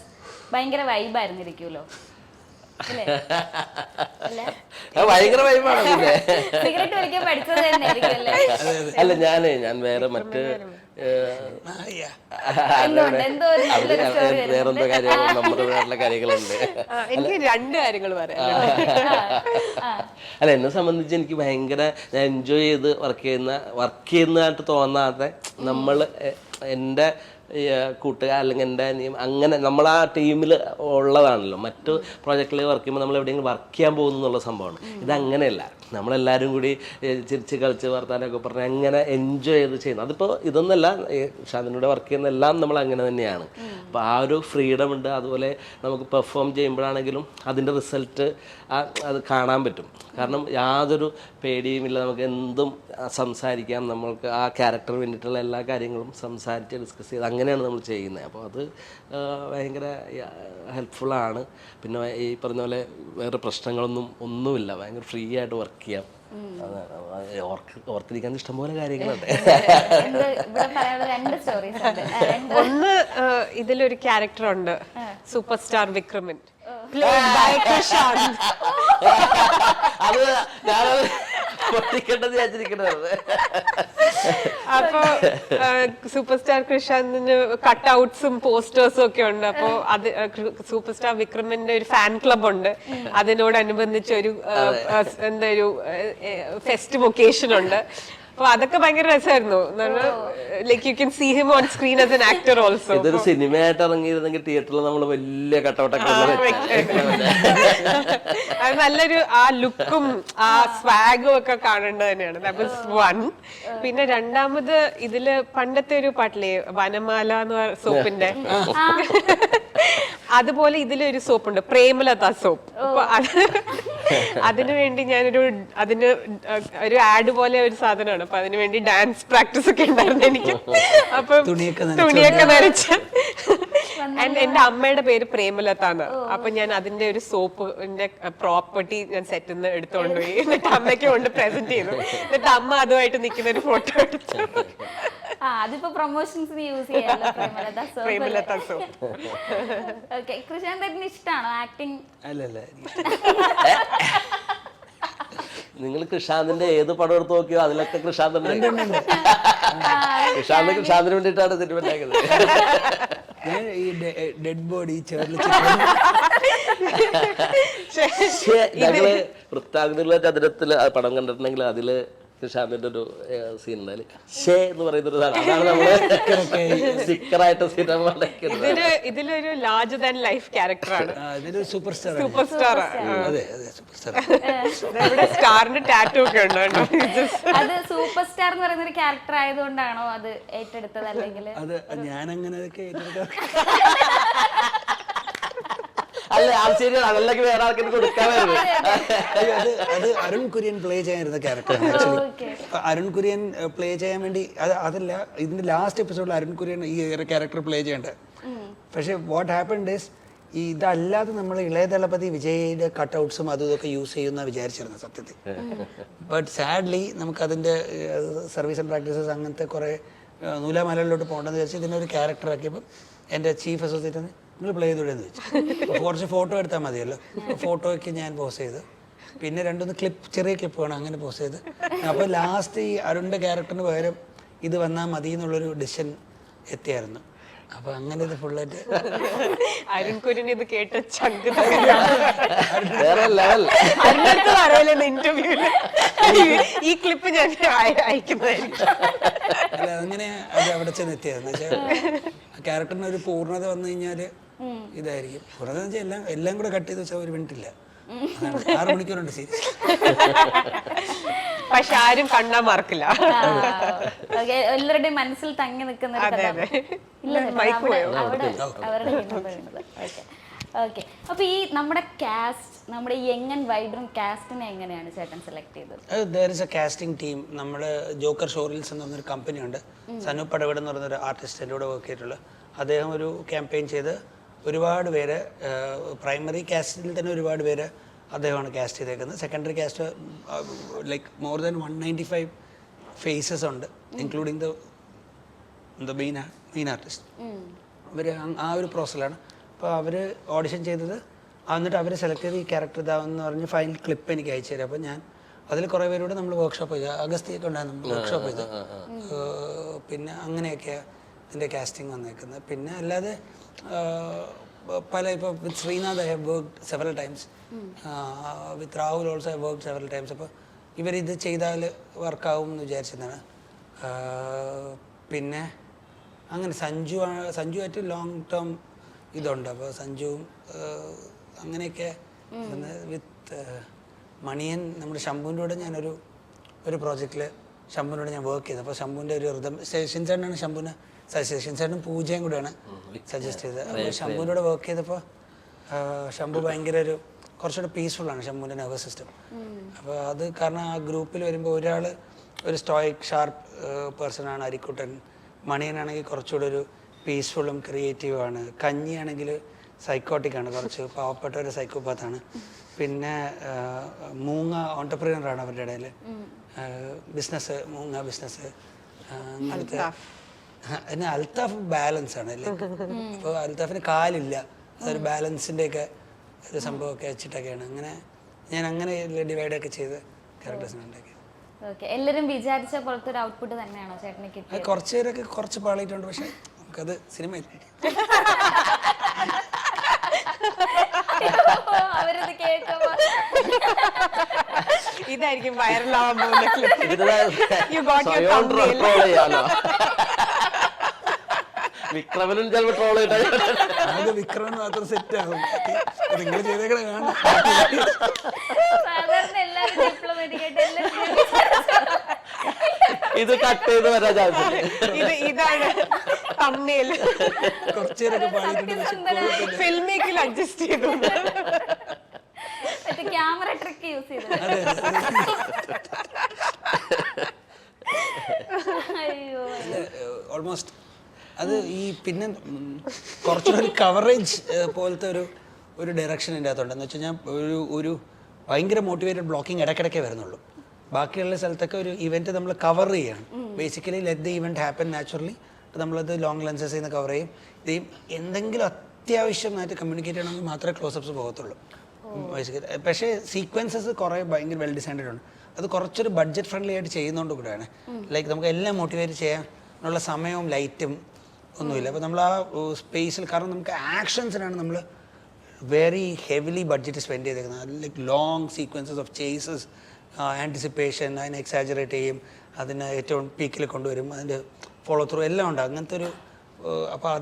ഭയങ്കര വൈബായിരുന്നിരിക്കുമല്ലോ. ഭയങ്കര വൈബാണ്. പിന്നെ സിഗരറ്റ് വലിക്കാൻ പഠിച്ചത് തന്നെ ആയിരിക്കുമല്ലേ? അല്ല, ഞാൻ വേറെ മറ്റ് വേറെന്തോ കാര്യങ്ങൾ നമ്മുടെ വേറെ കാര്യങ്ങളുണ്ട്. എനിക്ക് 2 കാര്യങ്ങൾ പറയാം. അല്ല, എന്നെ സംബന്ധിച്ച് എനിക്ക് ഭയങ്കര ഞാൻ എൻജോയ് ചെയ്ത് വർക്ക് ചെയ്യുന്നതായിട്ട് തോന്നാതെ നമ്മൾ എൻ്റെ കൂട്ടുകാർ അല്ലെങ്കിൽ എൻ്റെ അനിയം അങ്ങനെ നമ്മൾ ആ ടീമിൽ ഉള്ളതാണല്ലോ. മറ്റു പ്രോജക്റ്റിൽ വർക്ക് ചെയ്യുമ്പോൾ നമ്മൾ എവിടെയെങ്കിലും വർക്ക് ചെയ്യാൻ പോകുന്നു എന്നുള്ള സംഭവമാണ്. ഇതങ്ങനെയല്ല. നമ്മളെല്ലാവരും കൂടി ചിരിച്ച് കളിച്ച് വർത്താനമൊക്കെ പറഞ്ഞ് അങ്ങനെ എൻജോയ് ചെയ്ത് ചെയ്യുന്നത്. അതിപ്പോൾ ഇതൊന്നല്ല, ഷാദിനൂടെ വർക്ക് ചെയ്യുന്നതെല്ലാം നമ്മൾ അങ്ങനെ തന്നെയാണ്. അപ്പോൾ ആ ഒരു ഫ്രീഡം ഉണ്ട്. അതുപോലെ നമുക്ക് പെർഫോം ചെയ്യുമ്പോഴാണെങ്കിലും അതിൻ്റെ റിസൾട്ട് അത് കാണാൻ പറ്റും. കാരണം യാതൊരു പേടിയുമില്ല, നമുക്ക് എന്തും സംസാരിക്കാം. നമ്മൾക്ക് ആ ക്യാരക്ടറിന് വേണ്ടിയിട്ടുള്ള എല്ലാ കാര്യങ്ങളും സംസാരിച്ച് ഡിസ്കസ് ചെയ്ത് അങ്ങനെയാണ് നമ്മൾ ചെയ്യുന്നത്. അപ്പോൾ അത് ഭയങ്കര ഹെൽപ്ഫുള്ളാണ്. പിന്നെ ഈ പറഞ്ഞ പോലെ വേറെ ഒന്നുമില്ല. ഭയങ്കര ഫ്രീ ആയിട്ട് വർക്ക് ചെയ്യാം. ഓർത്തിരിക്കാൻ ഇഷ്ടംപോലെ കാര്യങ്ങളുണ്ട്. ഒന്ന്, ഇതിലൊരു ക്യാരക്ടർ ഉണ്ട്, സൂപ്പർ സ്റ്റാർ വിക്രമൻ. അത് ഞാനത് പൊട്ടിക്കേണ്ടത് വിചാരിച്ചിരിക്കണത്. അപ്പൊ സൂപ്പർ സ്റ്റാർ കൃഷാന്തിന് കട്ട് ഔട്ട്സും പോസ്റ്റേഴ്സും ഒക്കെ ഉണ്ട്. അപ്പൊ അത് സൂപ്പർ സ്റ്റാർ വിക്രമിന്റെ ഒരു ഫാൻ ക്ലബ് ഉണ്ട്. അതിനോടനുബന്ധിച്ച് ഒരു ഫെസ്റ്റിവ് ഒക്കേഷൻ ഉണ്ട്. അപ്പൊ അതൊക്കെ ഭയങ്കര രസമായിരുന്നു. Like you can see him on screen as an actor also. ഇതൊരു സിനിമയായിട്ട് ഇറങ്ങിയിരുന്നെങ്കിൽ തിയേറ്ററിൽ നമ്മൾ വലിയ കട്ടൗട്ടൊക്കെ അത് നല്ലൊരു ആ ലുക്കും ആ സ്വാഗും ഒക്കെ കാണേണ്ടത് തന്നെയാണ്. That was one. പിന്നെ രണ്ടാമത് ഇതില് പണ്ടത്തെ ഒരു പാട്ടില്ലേ, വനമാല എന്ന് പറഞ്ഞ സോപ്പിന്റെ, അതുപോലെ ഇതിലൊരു സോപ്പുണ്ട്, പ്രേമലത സോപ്പ്. അപ്പൊ അതിനു വേണ്ടി അതിന് ഒരു ആഡ് പോലെ ഒരു സാധനമാണ്. അപ്പൊ അതിനു വേണ്ടി ഡാൻസ് പ്രാക്ടീസ് ഒക്കെ ഉണ്ടായിരുന്നു എനിക്ക്. അപ്പൊ തുണിയൊക്കെ നനച്ച് എന്റെ അമ്മയുടെ പേര് പ്രേമലത എന്ന്. അപ്പൊ ഞാൻ അതിന്റെ ഒരു സോപ്പിന്റെ പ്രോപ്പർട്ടി ഞാൻ സെറ്റിൽ നിന്ന് എടുത്തോണ്ട് പോയി. എന്നിട്ട് അമ്മയ്ക്ക് കൊണ്ട് പ്രസന്റ് ചെയ്തു. എന്നിട്ട് അമ്മ അതുമായിട്ട് നിൽക്കുന്ന ഒരു ഫോട്ടോ എടുത്തു. അതിപ്പോ പ്രൊമോഷൻസിന് യൂസ് ചെയ്യാമല്ലോ പ്രേമലത സോപ്പ്. ഓക്കെ. കൃഷാന്തേട്ടന് ഇഷ്ടമാണോ ആക്ടിങ്? അല്ലല്ല, നിങ്ങൾ കൃഷാന്തിന്റെ ഏത് പടം എടുത്ത് നോക്കിയോ അതിലൊക്കെ കൃഷാന്ത് കൃഷാന്തിന് വേണ്ടിയിട്ടാണ് സിനിമ ഉണ്ടാക്കുന്നത്. ഞാൻ ഈ ഡെഡ് ബോഡി ഞങ്ങള് വൃത്താകൃതിയുള്ള ചതുരത്തില് പടം കണ്ടിട്ടുണ്ടെങ്കിൽ അതില് സുശാന്തിന്റെ ഒരു സീൻ ഉണ്ടായാലും ഷേ എന്ന് പറയുന്നൊരു സാധനം അതാണ് നമ്മള് സ്റ്റിക്കറായിട്ട് സിനിമ ഇതിലൊരു ലാർജർ ദാൻ ലൈഫ് ക്യാരക്ടറാണ്, ഇതൊരു സൂപ്പർ സ്റ്റാർ. Super star. അതെ അതെ സൂപ്പർ സ്റ്റാർ. ഇവിടെ സ്റ്റാറിന്റെ ടാറ്റു ഒക്കെ ഉണ്ട്. അത് സൂപ്പർ സ്റ്റാർ എന്ന് പറയുന്ന ഒരു ക്യാരക്ടർ ആയതുകൊണ്ടാണോ അത് ഏറ്റെടുത്തത്, അല്ലെങ്കിൽ അത് ഞാനങ്ങനെ അല്ല അത് ശരിയാണ്, അതല്ലെങ്കിൽ വേറെ ആൾക്കാർ കൊടുക്കാമായിരുന്നു. അത് അരുൺ കുര്യൻ പ്ലേ ചെയ്യാനിരുന്ന ക്യാരക്ടറാണ് ആക്ച്വലി. അരുൺ കുര്യൻ പ്ലേ ചെയ്യാൻ വേണ്ടി അതല്ല, ഇതിന്റെ ലാസ്റ്റ് എപ്പിസോഡിൽ അരുൺ കുര്യൻ ഈ ക്യാരക്ടർ പ്ലേ ചെയ്യേണ്ടത്. പക്ഷെ വാട്ട് ഹാപ്പൻഡ് ഈസ് ഇതല്ലാതെ നമ്മൾ ഇളയ ദളപതി വിജയുടെ കട്ടൗട്ട്സും അതും ഇതൊക്കെ യൂസ് ചെയ്യുന്ന വിചാരിച്ചിരുന്നു സത്യത്തിൽ. ബട്ട് സാഡ്ലി നമുക്കതിൻ്റെ സർവീസ് ആൻഡ് പ്രാക്ടീസസ് അങ്ങനത്തെ കുറേ നൂലാമലകളിലോട്ട് പോകേണ്ടെന്ന് വിചാരിച്ചു ഇതിനൊരു ക്യാരക്ടർ ആക്കിയപ്പോൾ എൻ്റെ ചീഫ് അസോസിയേറ്റ് നിങ്ങൾ പ്ലേ ചെയ്തോടെന്ന് ചോദിച്ചു. കുറച്ച് ഫോട്ടോ എടുത്താൽ മതിയല്ലോ. ഫോട്ടോയ്ക്ക് ഞാൻ പോസ് ചെയ്തു. പിന്നെ രണ്ടൊന്ന് ചെറിയ ക്ലിപ്പ് വേണം, അങ്ങനെ പോസ് ചെയ്ത്. അപ്പോൾ ലാസ്റ്റ് ഈ അരുണിൻ്റെ ക്യാരക്ടറിന് പകരം ഇത് വന്നാൽ മതി എന്നുള്ളൊരു ഡിസിഷൻ എത്തിയായിരുന്നു. അപ്പൊ അങ്ങനെ ഇത് ഫുള്ളായിട്ട് അരുൺ കുര്യൻ ഇത് കേട്ട ചങ്ക് ഇന്റർവ്യൂല് ഈ ക്ലിപ്പ് ഞാൻ അയക്കുന്നതായിരിക്കും. അല്ല അങ്ങനെ അത് അവിടെ ചെന്ന് എത്തിയതെന്ന് വെച്ചാൽ ആ ക്യാരക്ടറിന് ഒരു പൂർണ്ണത വന്നു കഴിഞ്ഞാല് ഇതായിരിക്കും. പൂർണ്ണത വെച്ചാൽ എല്ലാം കൂടെ കട്ട് ചെയ്ത് വെച്ചാൽ ഒരു മിനിറ്റില്ല, 6 മണിക്കൂറുണ്ട് സീരീസ്. പക്ഷെ ആരും കണ്ടാ മറക്കില്ല. എല്ലാവരുടെയും മനസ്സിൽ തങ്ങി നിൽക്കുന്ന ഓക്കെ. അപ്പൊ ഈ നമ്മുടെ കാസ്റ്റ്, നമ്മുടെ യങ് ആൻഡ് വൈബ്രന്റ് കാസ്റ്റിനെ എങ്ങനെയാണ് ചേട്ടൻ സെലക്ട് ചെയ്തത്? there is a casting team. നമ്മുടെ ജോക്കർ ഷോറീൽസ് എന്ന് പറഞ്ഞൊരു കമ്പനി ഉണ്ട്. സനു പടവട് എന്ന് പറഞ്ഞൊരു ആർട്ടിസ്റ്റ് എൻ്റെ കൂടെ വർക്ക് ചെയ്തിട്ടുള്ള അദ്ദേഹം ഒരു ക്യാമ്പയിൻ ചെയ്ത് ഒരുപാട് പേര് പ്രൈമറി കാസ്റ്റിൽ തന്നെ ഒരുപാട് പേര് അദ്ദേഹമാണ് കാസ്റ്റ് ചെയ്തേക്കുന്നത്. Secondary cast like more than 195 faces ഉണ്ട്, ഇൻക്ലൂഡിങ് ദ മെയിൻ ആർട്ടിസ്റ്റ്. അവർ ആ ഒരു പ്രോസസ്സിലാണ്. അപ്പോൾ അവർ ഓഡിഷൻ ചെയ്തത്, എന്നിട്ട് അവർ സെലക്ട് ചെയ്ത് ഈ ക്യാരക്ടർ ഇതാവെന്ന് പറഞ്ഞ് ഫൈനൽ ക്ലിപ്പ് എനിക്ക് അയച്ചു തരാം. അപ്പോൾ ഞാൻ അതിൽ കുറേ പേരോട് നമ്മൾ വർക്ക്ഷോപ്പ് ചെയ്തു. അഗസ്തിയൊക്കെ ഉണ്ടായിരുന്നു നമ്മൾ വർക്ക്ഷോപ്പ് ചെയ്ത്. പിന്നെ അങ്ങനെയൊക്കെയാണ് ഇതിൻ്റെ കാസ്റ്റിംഗ് വന്നേക്കുന്നത്. പിന്നെ അല്ലാതെ പല ഇപ്പോൾ with Sreenath I have worked several times, with Rahul also I worked several times. അപ്പോൾ ഇവരിത് ചെയ്താൽ വർക്കാവും എന്ന് വിചാരിച്ചതാണ്. പിന്നെ അങ്ങനെ സഞ്ജുവായിട്ട് ലോങ് ടേം ഇതുണ്ട്. അപ്പോൾ സഞ്ജുവും അങ്ങനെയൊക്കെ വിത്ത് മണിയൻ, നമ്മുടെ ശംഭുവിൻ്റെ കൂടെ ഞാനൊരു പ്രോജക്റ്റിൽ ശംഭുവിനോട് ഞാൻ വർക്ക് ചെയ്തത്. അപ്പോൾ ശംഭുവിൻ്റെ ഒരു റിതം ഷിൻചേട്ടനാണ് ശംഭുവിനെ ഷിൻചേട്ടനും പൂജയും കൂടെയാണ് സജസ്റ്റ് ചെയ്തത്. അപ്പോൾ ശംഭുവിൻ്റെ കൂടെ വർക്ക് ചെയ്തപ്പോൾ ശംഭു ഭയങ്കര കുറച്ചുകൂടെ പീസ്ഫുള്ളാണ് ശംഭുവിൻ്റെ നെർവസ് സിസ്റ്റം. അപ്പോൾ അത് കാരണം ആ ഗ്രൂപ്പിൽ വരുമ്പോൾ ഒരാൾ ഒരു സ്റ്റോയിക് ഷാർപ്പ് പേഴ്സണാണ് അരിക്കുട്ടൻ, മണിയനാണെങ്കിൽ കുറച്ചുകൂടെ ഒരു പീസ്ഫുള്ളും ക്രിയേറ്റീവാണ്, കഞ്ഞിയാണെങ്കിൽ സൈക്കോട്ടിക്കാണ്, കുറച്ച് പാവപ്പെട്ട ഒരു സൈക്കോപാത്താണ്. പിന്നെ മൂങ്ങ ഓണ്ടർപ്രീനറാണ് അവരുടെ ഇടയിൽ, ബിസിനസ് മൂങ്ങ ബിസിനസ് അങ്ങനത്തെ. പിന്നെ അൽത്താഫ് ബാലൻസ് ആണ് അല്ലേ. അപ്പോൾ അൽത്താഫിന് കാലില്ല, അതൊരു ബാലൻസിൻ്റെയൊക്കെ ഒരു സംഭവമൊക്കെ വെച്ചിട്ടൊക്കെയാണ് അങ്ങനെ ഞാൻ അങ്ങനെ ഡിവൈഡൊക്കെ ചെയ്ത് ക്യാരക്ടേഴ്സിനെ ഉണ്ടാക്കിയത്. എല്ലാവരും വിചാരിച്ച പോലത്തെ ഒരു ഔട്ട്പുട്ട് തന്നെയാണോ ചേട്ടന് കിട്ടിയത്? കുറച്ച് പേരൊക്കെ കുറച്ച് പാളിയിട്ടുണ്ട്, പക്ഷെ നമുക്കത് സിനിമയിൽ അവരത് കേൾക്കുമ്പോ ഇതായിരിക്കും വൈറലാവാൻ പോകുന്ന വിക്രമനും ചിലപ്പോൾ ട്രോൾ അത് വിക്രമൻ മാത്രം സെറ്റ് ആകും. നിങ്ങൾ ചെയ്തേക്കണ കാണാം. സാധാരണ എല്ലാവരും ഡിപ്ലോമാറ്റിക് ആയിട്ട് ഇത് കട്ട് ചെയ്ത് വരാൻ ചാൻസ്. ഇതാണ് തമ്മിൽ കുറച്ചേരൊക്കെ പാടിയിട്ടുണ്ട്, ഫിൽം മേക്കിൽ അഡ്ജസ്റ്റ് ചെയ്തു, മറ്റേ ക്യാമറ ട്രിക്ക് യൂസ് ചെയ്തു. അയ്യോ ഓൾമോസ്റ്റ് അത് ഈ പിന്നെ കുറച്ചുകൂടി കവറേജ് പോലത്തെ ഒരു ഡയറക്ഷൻ ഇതിൻ്റെ അകത്തുണ്ടെന്ന് വെച്ച് കഴിഞ്ഞാൽ ഒരു ഭയങ്കര മോട്ടിവേറ്റഡ് ബ്ലോക്കിംഗ് ഇടയ്ക്കിടയ്ക്കേ വരുന്നുള്ളൂ. ബാക്കിയുള്ള സ്ഥലത്തൊക്കെ ഒരു ഇവൻറ്റ് നമ്മൾ കവർ ചെയ്യണം. Basically let the event happen naturally. നമ്മളത് ലോങ് ലെൻസസിൽ നിന്ന് കവർ ചെയ്യും. ഇതേയും എന്തെങ്കിലും അത്യാവശ്യമായിട്ട് കമ്മ്യൂണിക്കേറ്റ് ചെയ്യണമെങ്കിൽ മാത്രമേ ക്ലോസപ്സ് പോകത്തുള്ളൂ ബേസിക്കലി. പക്ഷേ സീക്വൻസസ് കുറേ ഭയങ്കര വെൽ ഡിസൈൻഡ് ആണ്. അത് കുറച്ചൊരു ബഡ്ജറ്റ് ഫ്രണ്ട്ലി ആയിട്ട് ചെയ്യുന്നതുകൊണ്ട് കൂടെയാണ്. ലൈക്ക് നമുക്ക് എല്ലാം മോട്ടിവേറ്റ് ചെയ്യാനുള്ള സമയവും ലൈറ്റും ഒന്നുമില്ല. അപ്പോൾ നമ്മൾ ആ സ്പേസിൽ, കാരണം നമുക്ക് ആക്ഷൻസിനാണ് നമ്മൾ വെരി ഹെവിലി ബഡ്ജറ്റ് സ്പെൻഡ് ചെയ്തേക്കുന്നത്. Like long sequences of chases anticipation, അതിനെ എക്സാജറേറ്റ് ചെയ്യും, അതിനെ ഏറ്റവും പീക്കിൽ കൊണ്ടുവരും, അതിൻ്റെ ഫോളോ ത്രൂ എല്ലാം ഉണ്ട്. അങ്ങനത്തെ ഒരു അപ്പോൾ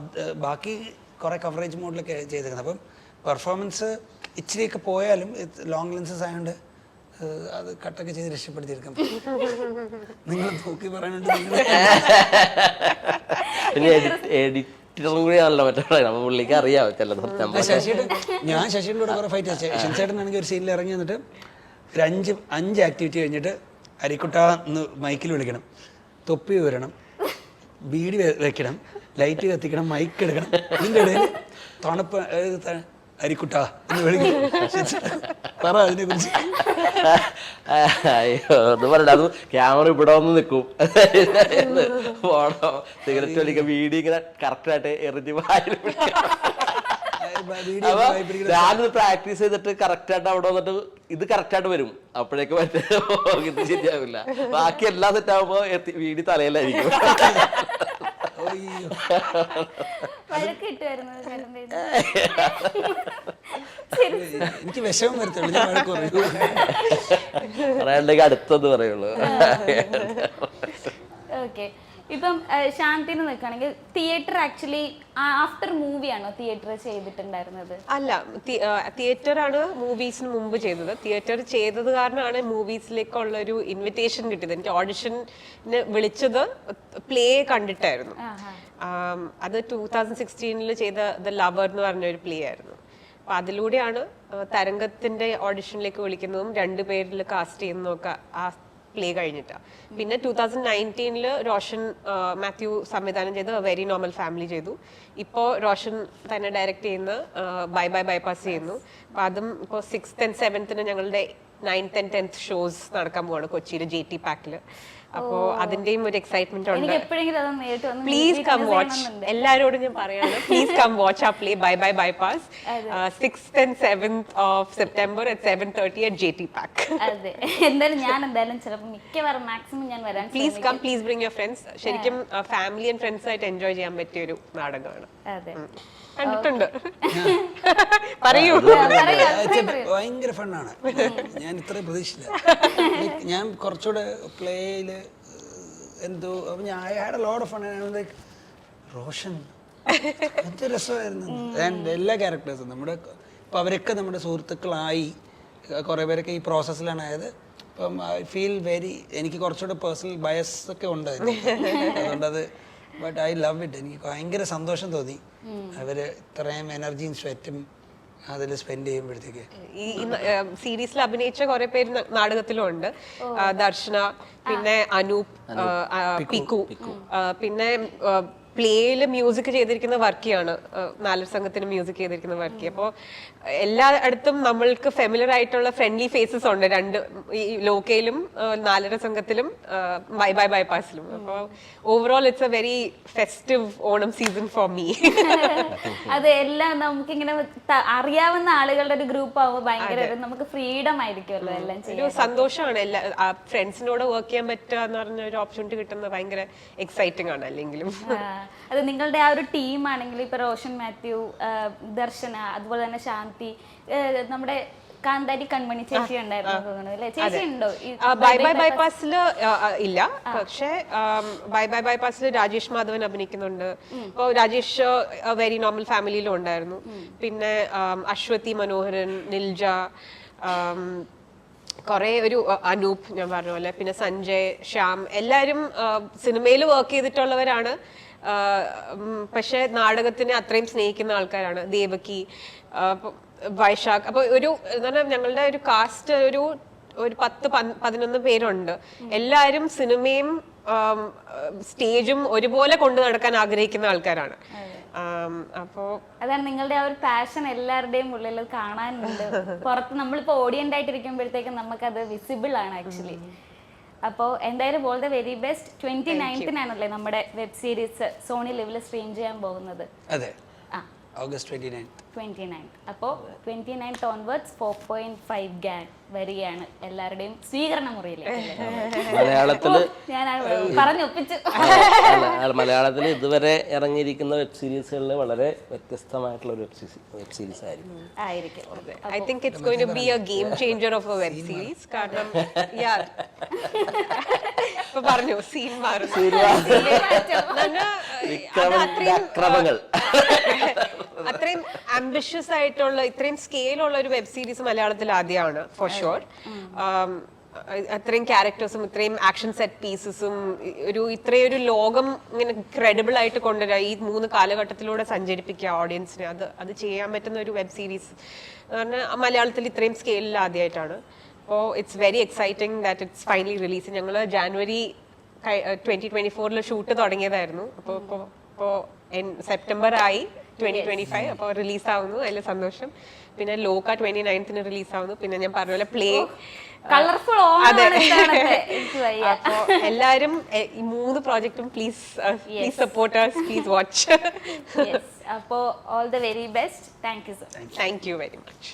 ബാക്കി കുറേ കവറേജ് മോഡിലൊക്കെ ചെയ്തേക്കുന്നത്. അപ്പം പെർഫോമൻസ് ഇച്ചിരിയൊക്കെ പോയാലും ലോങ് ലെൻസസ് ആയതുകൊണ്ട് അത് കട്ടൊക്കെ ചെയ്ത് രക്ഷപ്പെടുത്തിയെടുക്കാം. നിങ്ങൾ നോക്കി പറയാനുണ്ട്. പിന്നെ എഡിറ്ററും കൂടി ആണല്ലോ മറ്റേ, അപ്പോൾ പുള്ളിക്ക് അറിയാം ചില ഞാൻ ശശിയുടെ കൂടെ കുറേ ഫൈറ്റ് വെച്ചേ. ഷിൻചേട്ടനാണെങ്കിൽ ഒരു സീനിൽ ഇറങ്ങി വന്നിട്ട് ഒരു അഞ്ച് ആക്ടിവിറ്റി കഴിഞ്ഞിട്ട് അരിക്കുട്ട എന്ന് മൈക്കിൽ വിളിക്കണം, തൊപ്പി വരണം, ബീഡി വെക്കണം, ലൈറ്റ് കത്തിക്കണം, മൈക്ക് എടുക്കണം. ഇതിൻ്റെ ഇടയിൽ തണുപ്പ് അരിക്കുട്ട എന്ന് വിളിക്കും. പറ അതിനെ കുറിച്ച്. അയ്യോ ഒന്നും പറയണ്ട, അത് ക്യാമറ ഇവിടെ വന്ന് നിൽക്കും, പോണോ സിഗരറ്റ് വലിക്കുക, വീഡിയോ ഇങ്ങനെ കറക്റ്റായിട്ട് എറിഞ്ഞ് വായിൽ ഞാനിത് പ്രാക്ടീസ് ചെയ്തിട്ട് കറക്റ്റായിട്ട് അവിടെ വന്നിട്ട് ഇത് കറക്റ്റായിട്ട് വരും, അപ്പോഴേക്ക് മറ്റേ ഇത് ശരിയാവില്ല. ബാക്കി എല്ലാം സെറ്റ് ആകുമ്പോ വീഡിയോ തലയിലായിരിക്കും. എനിക്ക് വിഷമം വരത്തുള്ളൂ, പറയാണ്ടെങ്കിൽ അടുത്തത് പറയുള്ളൂ. ഓക്കെ, ഇപ്പം ശാന്തിന് നിൽക്കുകയാണെങ്കിൽ തിയേറ്റർ ആക്ച്വലി ആഫ്റ്റർ മൂവിയാണോ തിയേറ്റർ ചെയ്തിട്ടുണ്ടായിരുന്നത്? അല്ല, തിയേറ്റർ ആണ് മൂവീസിന് മുമ്പ് ചെയ്തത്. തിയേറ്റർ ചെയ്തത് കാരണമാണ് മൂവീസിലേക്കുള്ള ഒരു ഇൻവിറ്റേഷൻ കിട്ടിയത്. എനിക്ക് ഓഡിഷന് വിളിച്ചത് പ്ലേ കണ്ടിട്ടായിരുന്നു. അത് 2016 ചെയ്ത ദ ലവർ എന്ന് പറഞ്ഞൊരു പ്ലേ ആയിരുന്നു. അപ്പൊ അതിലൂടെയാണ് തരംഗത്തിന്റെ ഓഡിഷനിലേക്ക് വിളിക്കുന്നതും 2 പേരിൽ കാസ്റ്റ് ചെയ്യുന്നതൊക്കെ ആ പ്ലേ കഴിഞ്ഞിട്ടാണ്. പിന്നെ 2019 റോഷൻ മാത്യു സംവിധാനം ചെയ്ത് വെരി നോർമൽ ഫാമിലി ചെയ്തു. ഇപ്പോൾ റോഷൻ തന്നെ ഡയറക്റ്റ് ചെയ്യുന്ന ബൈ ബൈ ബൈപാസ് ചെയ്യുന്നു. അപ്പോൾ അതും ഇപ്പോൾ 6th and 7th ഞങ്ങളുടെ 9th and 10th ഷോസ് നടക്കാൻ പോവാണ് കൊച്ചിയിൽ JT പാക്കിൽ. അപ്പോ അതിന്റെയും ഒരു എക്സൈറ്റ്മെന്റ് ഉണ്ട്. Please come watch. എല്ലാരോടും ഞാൻ പറയാണ്, പ്ലീസ് കം വാച്ച് ആ play bye bye bypass 6th and 7th of September at 7:30 at JT Pack. അതെ, എന്തായാലും ഞാൻ ചിലപ്പോൾ മിക്കവാറും മാക്സിമം ഞാൻ വരാൻ. Please come, please bring your friends. ശരിക്കും ഫാമിലി ആൻഡ് ഫ്രണ്ട്സ് ആയിട്ട് എൻജോയ് ചെയ്യാൻ പറ്റിയ ഒരു നാടകമാണ്. അതെ, കണ്ടിട്ടുണ്ട്. പറയൂ. ഭയങ്കര ഫണ്ണാണ്. ഞാൻ ഇത്രയും പ്രതീക്ഷിച്ചില്ല. ഞാൻ കുറച്ചുകൂടെ പ്ലേയില് എന്തോ ഞാൻ I had a lot of fun. Roshan എന്ത് രസമായിരുന്നു. എല്ലാ ക്യാരക്ടേഴ്സും നമ്മുടെ ഇപ്പം അവരൊക്കെ നമ്മുടെ സുഹൃത്തുക്കളായി. കുറേ പേരൊക്കെ ഈ പ്രോസസ്സിലാണ് ആയത്. അപ്പം ഐ ഫീൽ വെരി, എനിക്ക് കുറച്ചുകൂടെ പേഴ്സണൽ ബയസ് ഒക്കെ ഉണ്ട്, അതുകൊണ്ടത്. But I love it. എനിക്ക് ഭയങ്കര സന്തോഷം തോന്നി അവര് ഇത്രയും എനർജിയും സ്വെറ്റും അതിൽ സ്പെൻഡ് ചെയ്യുമ്പോഴത്തേക്ക്. ഈ സീരീസിൽ അഭിനയിച്ച കുറെ പേര് നാടകത്തിലും ഉണ്ട്. ദർശന, പിന്നെ അനൂപ്, പിക്കു, പിന്നെ പ്ലേയിൽ മ്യൂസിക് ചെയ്തിരിക്കുന്ന വർക്കിയാണ്, നാലര സംഘത്തിന് മ്യൂസിക് ചെയ്തിരിക്കുന്ന വർക്കി. അപ്പോൾ എല്ലായിടത്തും നമ്മൾക്ക് ഫെമിലർ ആയിട്ടുള്ള ഫ്രണ്ട്ലി ഫേസസ് ഉണ്ട്, ഈ ലോക്കയിലും നാലര സംഘത്തിലും ബൈ ബൈ ബൈപാസിലും. അപ്പോൾ overall it's a very festive Onam season for me. അതെ, എല്ലാം നമുക്കിങ്ങനെ അറിയാവുന്ന ആളുകളുടെ ഒരു ഗ്രൂപ്പ് ആവുമ്പോൾ ഭയങ്കര നമുക്ക് ഫ്രീഡം ആയിരിക്കുമല്ലോ എല്ലാം ചെയ്യാൻ. ഒരു സന്തോഷമാണ്. എല്ലാ ഫ്രണ്ട്സിനോട് വർക്ക് ചെയ്യാൻ പറ്റുക എന്ന് പറഞ്ഞ ഒരു ഓപ്പർച്യൂണിറ്റി കിട്ടുന്നത് ഭയങ്കര എക്സൈറ്റിംഗ് ആണ്. അല്ലെങ്കിലും അത് നിങ്ങളുടെ ആ ഒരു ടീമാണെങ്കിൽ ഇപ്പൊ റോഷൻ മാത്യു, ദർശന, അതുപോലെ തന്നെ ശാന്തി, നമ്മുടെ കാന്താരി കൺമണി ചേച്ചി ഉണ്ടായിരുന്നു തോന്നുന്നു അല്ലേ? ചേച്ചി ഉണ്ടോ? ബൈ ബൈ ബൈപാസിൽ ഇല്ല, പക്ഷേ ബൈ ബൈ ബൈപാസിൽ രാജേഷ് മാധവൻ അഭിനയിക്കുന്നുണ്ട്. ഇപ്പോൾ രാജേഷ് വെരി നോർമൽ ഫാമിലിയിലും ഉണ്ടായിരുന്നു. പിന്നെ അശ്വതി മനോഹരൻ, നിൽജ, കുറെ ഒരു അനൂപ് ഞാൻ പറഞ്ഞ പോലെ, പിന്നെ സഞ്ജയ്, ശ്യാം, എല്ലാവരും സിനിമയിൽ വർക്ക് ചെയ്തിട്ടുള്ളവരാണ്. പക്ഷെ നാടകത്തിനെ അത്രയും സ്നേഹിക്കുന്ന ആൾക്കാരാണ്. ദേവകി, വൈശാഖ്. അപ്പൊ ഒരു ഞങ്ങളുടെ ഒരു കാസ്റ്റ് ഒരു 10-11 പേരുണ്ട്. എല്ലാവരും സിനിമയും സ്റ്റേജും ഒരുപോലെ കൊണ്ടു നടക്കാൻ ആഗ്രഹിക്കുന്ന ആൾക്കാരാണ്. അപ്പോ അതാണ് നിങ്ങളുടെ ആ ഒരു പാഷൻ എല്ലാവരുടെയും ഉള്ളിൽ കാണാനുണ്ട്. പുറത്ത് നമ്മളിപ്പോ ഓഡിയന്റ് ആയിട്ടിരിക്കുമ്പോഴത്തേക്കും നമുക്കത് വിസിബിൾ ആണ് ആക്ച്വലി. അപ്പോൾ എന്തായാലും all the very best. 29th നമ്മുടെ വെബ് സീരീസ് സോണി ലിവിൽ സ്ട്രീം ചെയ്യാൻ പോകുന്നത്. അതെ, ഓഗസ്റ്റ് 29. 29th. അപ്പോൾ 29th ഓൺവേർഡ്സ് 4.5 ഗ്യാങ് വരികയാണ് എല്ലാവരുടെയും സ്വീകരണ മുറിയിലേക്ക്. മലയാളത്തില് ഞാൻ പറഞ്ഞൊപ്പിച്ചു. മലയാളത്തിൽ ഇതുവരെ ഇറങ്ങിയിരിക്കുന്ന വെബ് സീരീസുകളിൽ വളരെ വ്യത്യസ്തമായിട്ടുള്ള ഒരു വെബ് സീരീസ് ആയിരിക്കും. I think it's going to be a game changer of a web series. കാരണം ഇപ്പൊ പറഞ്ഞു സീൻ മാറും. അക്രമങ്ങൾ അത്രയും ആംബിഷ്യസ് ആയിട്ടുള്ള ഇത്രയും സ്കെയിലുള്ള ഒരു വെബ് സീരീസ് മലയാളത്തിൽ ആദ്യമാണ് ഫോർ ഷുവർ. അത്രയും ക്യാരക്ടേഴ്സും ഇത്രയും ആക്ഷൻ സെറ്റ് പീസസും ഇത്രയൊരു ലോകം ഇങ്ങനെ ക്രെഡിബിൾ ആയിട്ട് കൊണ്ടുവരിക, ഈ 3 കാലഘട്ടത്തിലൂടെ സഞ്ചരിപ്പിക്കുക ഓഡിയൻസിനെ, അത് ചെയ്യാൻ പറ്റുന്ന ഒരു വെബ് സീരീസ് പറഞ്ഞാൽ മലയാളത്തിൽ ഇത്രയും സ്കെയിലിൽ ആദ്യമായിട്ടാണ്. അപ്പോൾ it's very exciting that it's finally release. ഞങ്ങൾ ജാനുവരി 2024 ഷൂട്ട് തുടങ്ങിയതായിരുന്നു. ഇപ്പോൾ സെപ്റ്റംബർ ആയി 2025. അപ്പോൾ റിലീസാവുന്നു, അതിൽ സന്തോഷം. പിന്നെ ലോക 29th റിലീസാവുന്നു. പിന്നെ ഞാൻ പറഞ്ഞ പോലെ പ്ലേ കളർഫുൾ. അപ്പോൾ എല്ലാവരും ഈ 3 പ്രോജക്റ്റും please support us, please watch. അപ്പോൾ all the very best. Thank you so much. Thank you very much.